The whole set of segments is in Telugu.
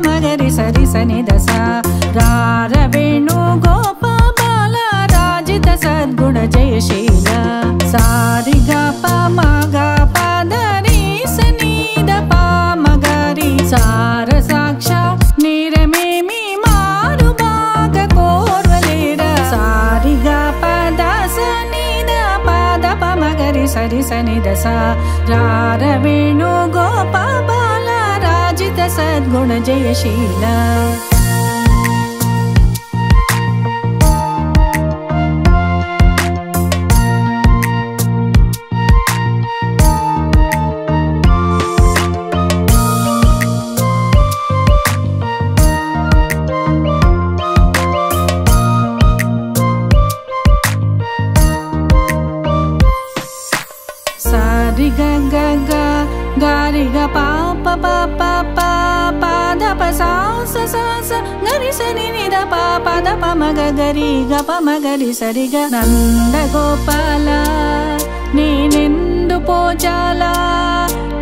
మగరి సరి సని దస రార వేణు గోపాల రాజిత సద్గుణ జయశీల సారి గ ప మగ పదని సని ద ప మగరి సార సాక్ష నీరమేమి మారు బాగ కోర్వలేర సారి గ పద సని ద పద ప మగరి సరి సని దస రార వేణు గోపాల రాజిత సద్గుణ జయశీల సారి గ గ గ గారి గ ప ప ప ప ప ప ద ప సా స స స గరి సని ని ద ప ప ద ప మ గ గరి గ ప మ గరి సరి గ నంద గోపాల నేనెందు పోచాల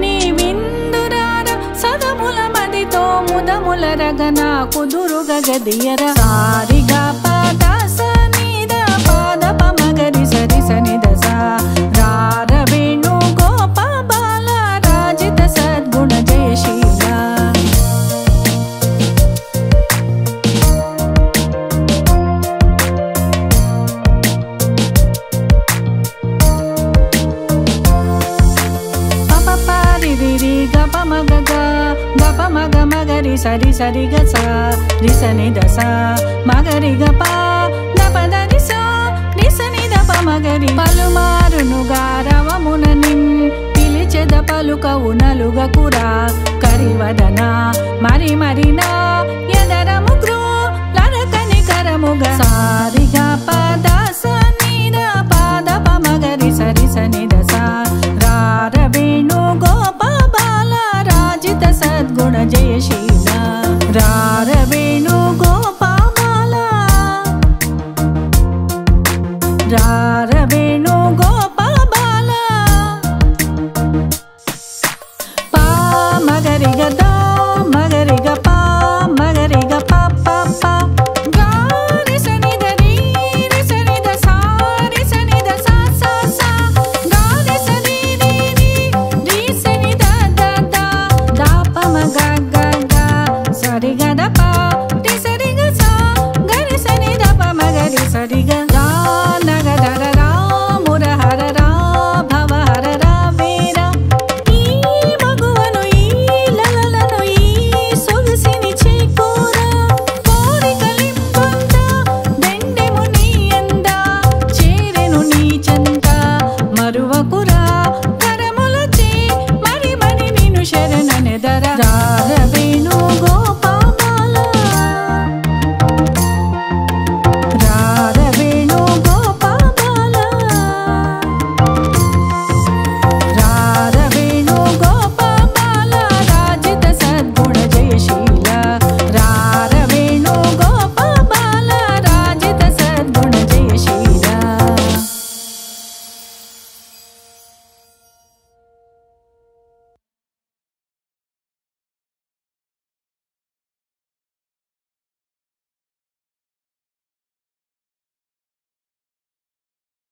నీ విందురార సదముల మదితో ముదముల రగన కుదురుగ గదియర సారి గ ప ద స ని ద ప ద ప మ గరి సరి సని ద స రార వేణు గోపాల రాజిత సద్గుణ జయశీల ప ప ప రి రి రి గ ప మ గ గ గ ప మ గ మ గ రి సరి సరి గ స రి సని ద స మ గ రి గ ప ద ప ద రి స రి సని ద ప మ గ రి పలుమారునుగా రవమున నిన్ పిలిచెద పలుకవు నలుగ కురా కరివదన మరి మరినా ఎదరము గ్రో లరకని కరముగ సారి గ ప ద స ని ద ప ద ప మ గ రి సరి సని ద స రార వేణు గోపాల రాజిత సద్గుణ జయశీల రార వేణు గోపాల రార